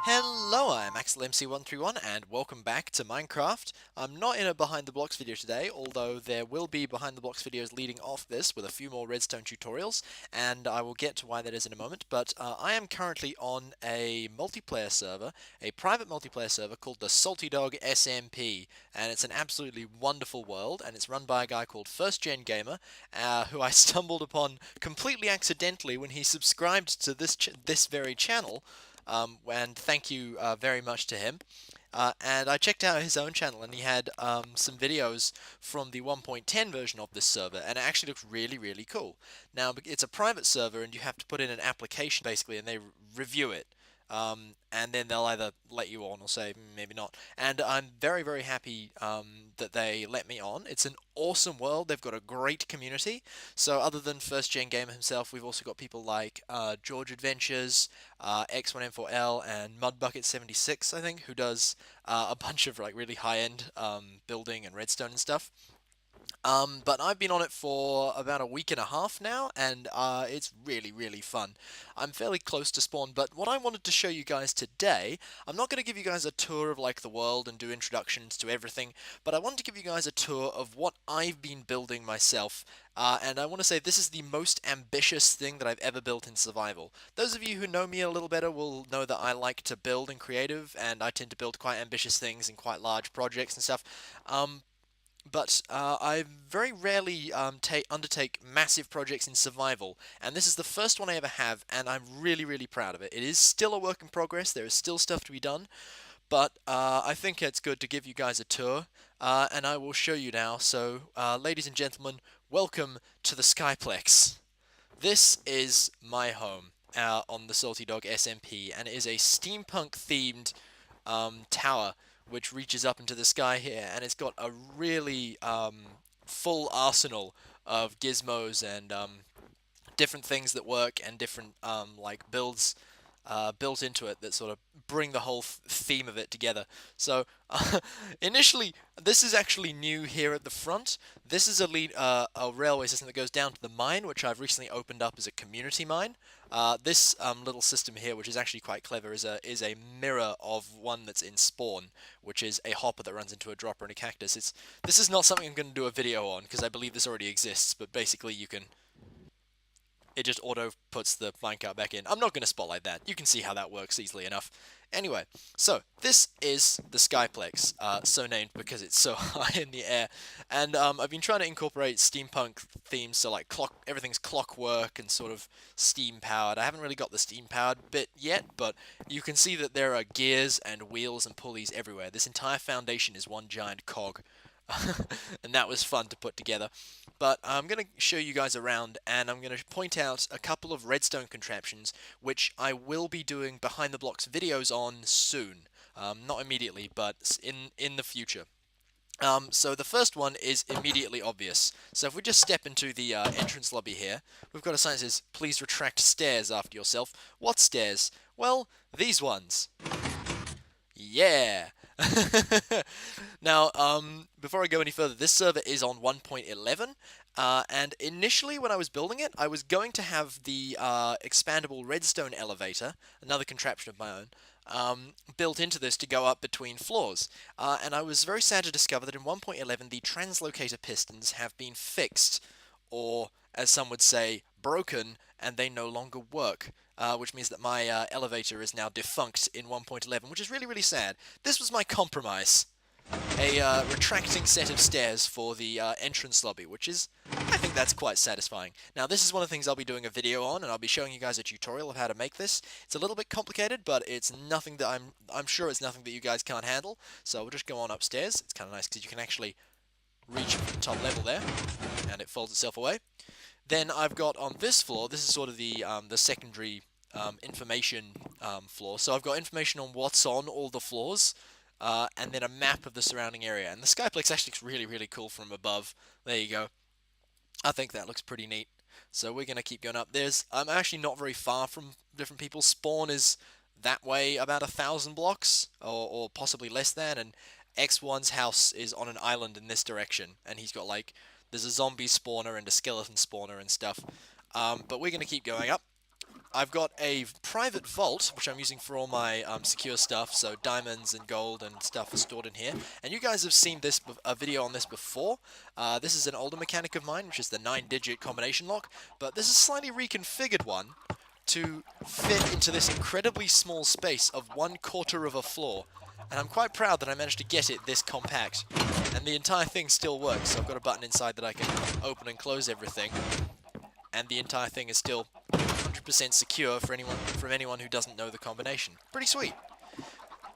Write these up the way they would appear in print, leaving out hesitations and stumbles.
Hello, I'm AxelMC131 and welcome back to Minecraft. I'm not in a Behind the Blocks video today, although there will be Behind the Blocks videos leading off this with a few more redstone tutorials, and I will get to why that is in a moment, but I am currently on a multiplayer server, a private multiplayer server called the Salty Dog SMP, and it's an absolutely wonderful world, and it's run by a guy called FirstGenGamer, who I stumbled upon completely accidentally when he subscribed to this very channel. And thank you very much to him. And I checked out his own channel, and he had some videos from the 1.10 version of this server, and it actually looks really, really cool. Now, it's a private server, and you have to put in an application, basically, and they review it. And then they'll either let you on or say maybe not. And I'm very, very happy that they let me on. It's an awesome world. They've got a great community. So other than FirstGenGamer himself, we've also got people like George Adventures, X1M4L, and Mudbucket76, I think, who does a bunch of like really high-end building and redstone and stuff. But I've been on it for about a week and a half now, and it's really, really fun. I'm fairly close to spawn, but what I wanted to show you guys today, I'm not going to give you guys a tour of like the world and do introductions to everything, but I wanted to give you guys a tour of what I've been building myself. And I want to say this is the most ambitious thing that I've ever built in survival. Those of you who know me a little better will know that I like to build in creative, and I tend to build quite ambitious things in quite large projects and stuff. But I very rarely undertake massive projects in survival, and this is the first one I ever have, and I'm really, really proud of it. It is still a work in progress, there is still stuff to be done, but I think it's good to give you guys a tour, and I will show you now. So, ladies and gentlemen, welcome to the Skyplex. This is my home on the Salty Dog SMP, and it is a steampunk-themed tower which reaches up into the sky here, and it's got a really full arsenal of gizmos and different things that work and different like builds built into it that sort of bring the whole theme of it together. So initially, this is actually new here at the front. This is a railway system that goes down to the mine, which I've recently opened up as a community mine. This little system here, which is actually quite clever, is a mirror of one that's in spawn, which is a hopper that runs into a dropper and a cactus. This is not something I'm going to do a video on because I believe this already exists, but basically it just auto puts the minecart back in. I'm not going to spotlight that. You can see how that works easily enough. Anyway, so this is the Skyplex, so named because it's so high in the air. And I've been trying to incorporate steampunk themes, so like everything's clockwork and sort of steam powered. I haven't really got the steam powered bit yet, but you can see that there are gears and wheels and pulleys everywhere. This entire foundation is one giant cog. And that was fun to put together. But I'm going to show you guys around, and I'm going to point out a couple of redstone contraptions, which I will be doing behind the blocks videos on soon. Not immediately, but in the future. So the first one is immediately obvious. So if we just step into the entrance lobby here, we've got a sign that says, "Please retract stairs after yourself." What stairs? Well, these ones. Yeah! Now, before I go any further, this server is on 1.11, and initially when I was building it, I was going to have the expandable redstone elevator, another contraption of my own, built into this to go up between floors. And I was very sad to discover that in 1.11 the translocator pistons have been fixed, or as some would say, broken, and they no longer work. Which means that my elevator is now defunct in 1.11, which is really, really sad. This was my compromise. A retracting set of stairs for the entrance lobby, which is, I think that's quite satisfying. Now, this is one of the things I'll be doing a video on, and I'll be showing you guys a tutorial of how to make this. It's a little bit complicated, but it's nothing that I'm sure it's nothing that you guys can't handle. So we'll just go on upstairs. It's kind of nice because you can actually reach the top level there, and it folds itself away. Then I've got on this floor, this is sort of the secondary information floor. So I've got information on what's on all the floors, and then a map of the surrounding area. And the Skyplex actually looks really, really cool from above. There you go. I think that looks pretty neat. So we're going to keep going up. I'm actually not very far from different people. Spawn is that way about 1,000 blocks, or possibly less than, and X1's house is on an island in this direction, and he's got like, there's a zombie spawner and a skeleton spawner and stuff. But we're going to keep going up. I've got a private vault, which I'm using for all my secure stuff, so diamonds and gold and stuff are stored in here. And you guys have seen this a video on this before. This is an older mechanic of mine, which is the 9-digit combination lock, but this is a slightly reconfigured one to fit into this incredibly small space of 1/4 of a floor. And I'm quite proud that I managed to get it this compact. And the entire thing still works, so I've got a button inside that I can open and close everything. And the entire thing is still 100% secure for anyone who doesn't know the combination. Pretty sweet.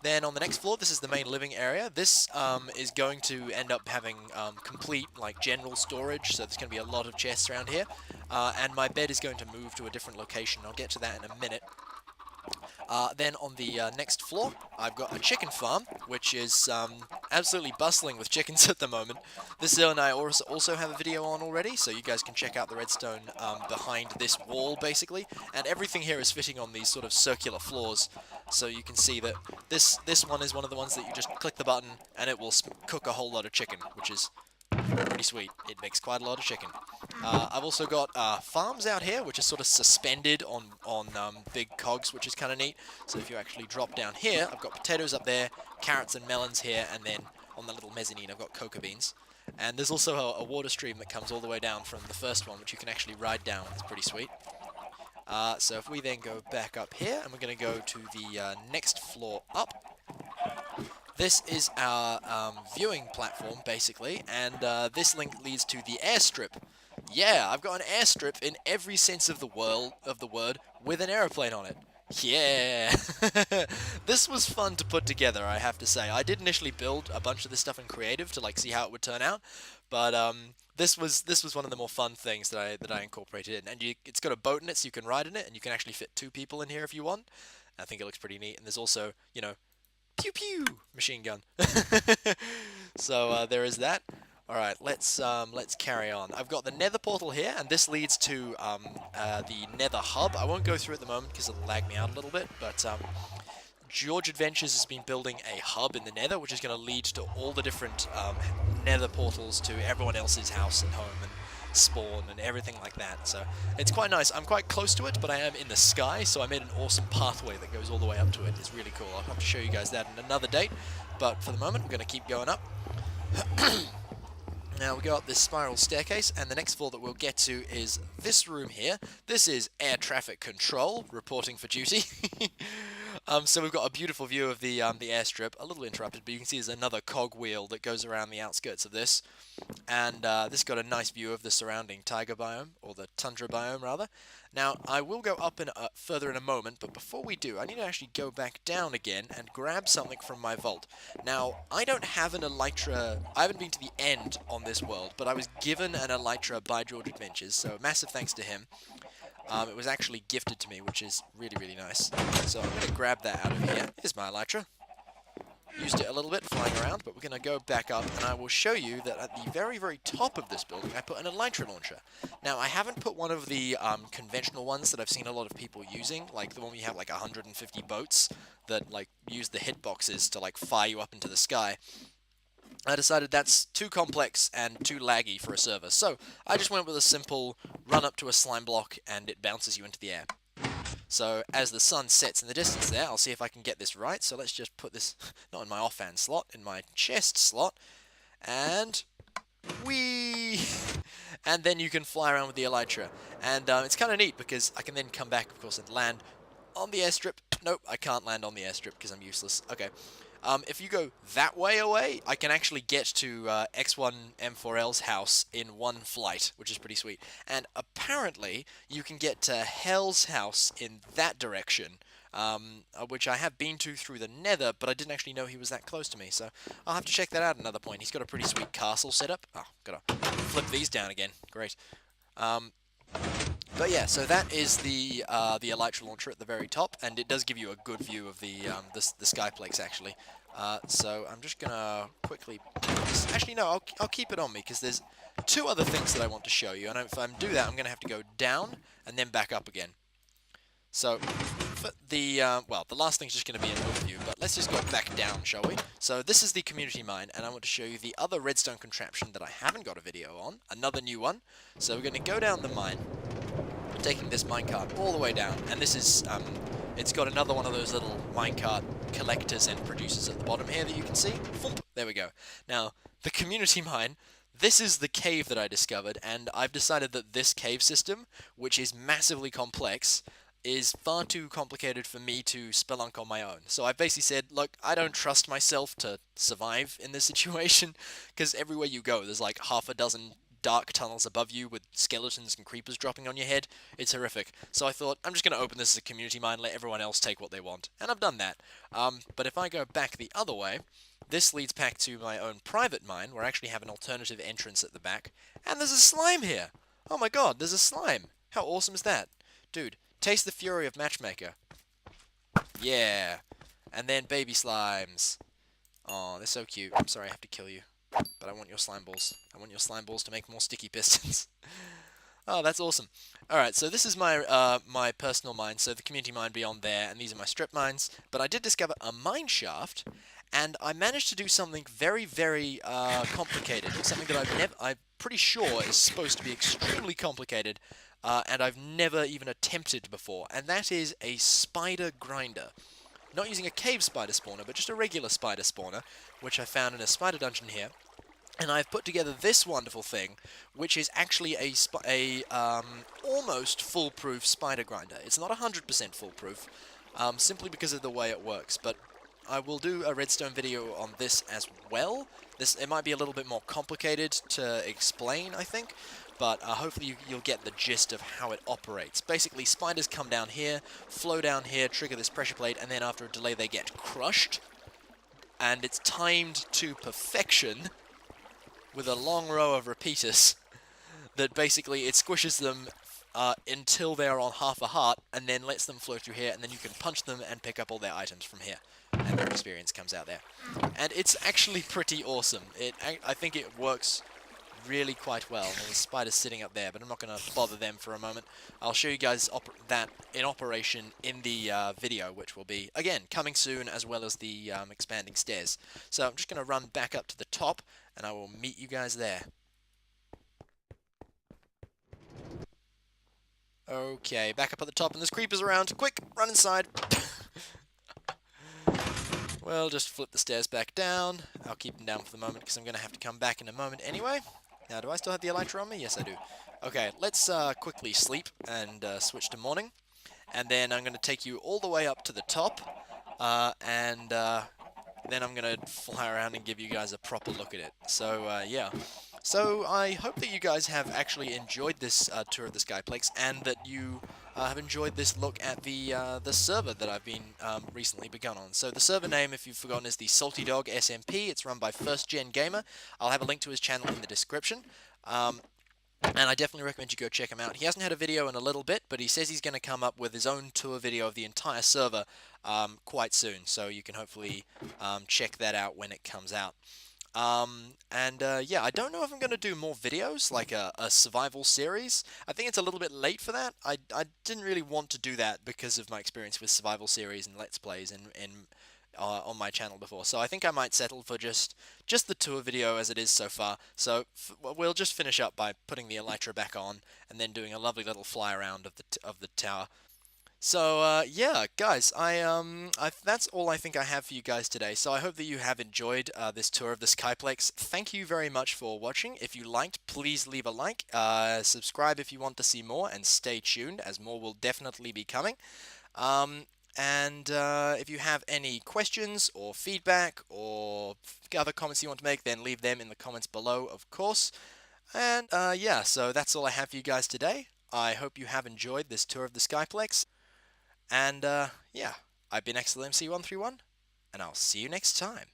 Then on the next floor, this is the main living area. This is going to end up having complete, like, general storage, so there's going to be a lot of chests around here. And my bed is going to move to a different location. I'll get to that in a minute. Then on the next floor, I've got a chicken farm, which is absolutely bustling with chickens at the moment. This zone I also have a video on already, so you guys can check out the redstone behind this wall, basically. And everything here is fitting on these sort of circular floors, so you can see that this one is one of the ones that you just click the button and it will cook a whole lot of chicken, which is pretty sweet. It makes quite a lot of chicken. I've also got farms out here, which is sort of suspended on big cogs, which is kind of neat. So if you actually drop down here, I've got potatoes up there, carrots and melons here, and then on the little mezzanine I've got cocoa beans. And there's also a water stream that comes all the way down from the first one, which you can actually ride down. It's pretty sweet. So if we then go back up here, and we're going to go to the next floor up. This is our viewing platform, basically, and this link leads to the airstrip. Yeah, I've got an airstrip in every sense of the word, with an aeroplane on it. Yeah! This was fun to put together, I have to say. I did initially build a bunch of this stuff in creative to, like, see how it would turn out, but this was one of the more fun things that I incorporated in. And it's got a boat in it, so you can ride in it, and you can actually fit 2 people in here if you want. I think it looks pretty neat, and there's also, you know, pew pew machine gun. So there is that. All right, let's carry on. I've got the Nether portal here, and this leads to the Nether hub. I won't go through at the moment because it'll lag me out a little bit, but George Adventures has been building a hub in the Nether, which is going to lead to all the different Nether portals to everyone else's house and home and spawn and everything like that. So it's quite nice. I'm quite close to it, but I am in the sky, so I made an awesome pathway that goes all the way up to it. It's really cool. I'll have to show you guys that in another date, but for the moment we're going to keep going up. Now we go up this spiral staircase, and the next floor that we'll get to is this room here. This is air traffic control, reporting for duty. So we've got a beautiful view of the airstrip, a little interrupted, but you can see there's another cogwheel that goes around the outskirts of this. And this got a nice view of the surrounding taiga biome, or the tundra biome rather. Now I will go up further in a moment, but before we do, I need to actually go back down again and grab something from my vault. Now I don't have an elytra. I haven't been to the end on this world, but I was given an elytra by George Adventures, so massive thanks to him. It was actually gifted to me, which is really, really nice. So I'm going to grab that out of here. Here's my elytra. Used it a little bit flying around, but we're going to go back up, and I will show you that at the very, very top of this building, I put an elytra launcher. Now, I haven't put one of the conventional ones that I've seen a lot of people using, like the one where you have like 150 boats that like use the hitboxes to like fire you up into the sky. I decided that's too complex and too laggy for a server, so I just went with a simple run up to a slime block and it bounces you into the air. So as the sun sets in the distance there, I'll see if I can get this right. So let's just put this, not in my offhand slot, in my chest slot, and whee! And then you can fly around with the elytra. And it's kind of neat because I can then come back, of course, and land on the airstrip. Nope, I can't land on the airstrip because I'm useless. Okay. If you go that way away, I can actually get to X1M4L's house in one flight, which is pretty sweet. And apparently, you can get to Hell's house in that direction, which I have been to through the Nether, but I didn't actually know he was that close to me, so I'll have to check that out at another point. He's got a pretty sweet castle set up. Oh, gotta flip these down again. Great. But yeah, so that is the elytra launcher at the very top, and it does give you a good view of the Skyplex actually. So I'm just gonna quickly. Actually, no, I'll keep it on me because there's 2 other things that I want to show you, and if I do that, I'm gonna have to go down and then back up again. So for the last thing's just gonna be an overview, but let's just go back down, shall we? So this is the community mine, and I want to show you the other redstone contraption that I haven't got a video on, another new one. So we're gonna go down the mine. taking this minecart all the way down, and this is, it's got another one of those little minecart collectors and producers at the bottom here that you can see. Thump, there we go. Now, the community mine, this is the cave that I discovered, and I've decided that this cave system, which is massively complex, is far too complicated for me to spelunk on my own. So I basically said, look, I don't trust myself to survive in this situation, because everywhere you go, there's like half a dozen dark tunnels above you with skeletons and creepers dropping on your head. It's horrific. So I thought, I'm just going to open this as a community mine, let everyone else take what they want. And I've done that. But if I go back the other way, this leads back to my own private mine, where I actually have an alternative entrance at the back. And there's a slime here! Oh my god, there's a slime! How awesome is that? Dude, taste the fury of Matchmaker. Yeah! And then baby slimes. Oh, they're so cute. I'm sorry I have to kill you. But I want your slime balls. I want your slime balls to make more sticky pistons. Oh, that's awesome. Alright, so this is my my personal mine, so the community mine beyond there, and these are my strip mines. But I did discover a mine shaft, and I managed to do something very, very complicated. Something that I'm pretty sure is supposed to be extremely complicated, and I've never even attempted before, and that is a spider grinder. Not using a cave spider spawner, but just a regular spider spawner, which I found in a spider dungeon here. And I've put together this wonderful thing, which is actually a almost foolproof spider grinder. It's not 100% foolproof, simply because of the way it works, but I will do a redstone video on this as well. It might be a little bit more complicated to explain, I think, but hopefully you'll get the gist of how it operates. Basically, spiders come down here, flow down here, trigger this pressure plate, and then after a delay they get crushed, and it's timed to perfection with a long row of repeaters that basically it squishes them until they're on half a heart, and then lets them flow through here, and then you can punch them and pick up all their items from here. And their experience comes out there. And it's actually pretty awesome. I think it works really quite well. There's spiders sitting up there, but I'm not going to bother them for a moment. I'll show you guys that in operation in the video, which will be, again, coming soon, as well as the expanding stairs. So I'm just going to run back up to the top, and I will meet you guys there. Okay, back up at the top, and there's creepers around. Quick, run inside. Well, just flip the stairs back down. I'll keep them down for the moment, because I'm going to have to come back in a moment anyway. Now, do I still have the elytra on me? Yes, I do. Okay, let's quickly sleep and switch to morning. And then I'm going to take you all the way up to the top. And then I'm going to fly around and give you guys a proper look at it. So, yeah. So, I hope that you guys have actually enjoyed this tour of the Skyplex, and that you have enjoyed this look at the server that I've been recently begun on. So the server name, if you've forgotten, is the Salty Dog SMP. It's run by FirstGenGamer. I'll have a link to his channel in the description. And I definitely recommend you go check him out. He hasn't had a video in a little bit, but he says he's going to come up with his own tour video of the entire server quite soon. So you can hopefully check that out when it comes out. Yeah, I don't know if I'm going to do more videos, like a survival series. I think it's a little bit late for that. I didn't really want to do that because of my experience with survival series and Let's Plays on my channel before. So I think I might settle for just the tour video as it is so far. So we'll just finish up by putting the elytra back on, and then doing a lovely little fly around of the tower. So, yeah, guys, that's all I think I have for you guys today. So I hope that you have enjoyed this tour of the Skyplex. Thank you very much for watching. If you liked, please leave a like, subscribe if you want to see more, and stay tuned, as more will definitely be coming. If you have any questions or feedback or other comments you want to make, then leave them in the comments below, of course. And, yeah, so that's all I have for you guys today. I hope you have enjoyed this tour of the Skyplex. And, yeah, I've been XLMC131, and I'll see you next time.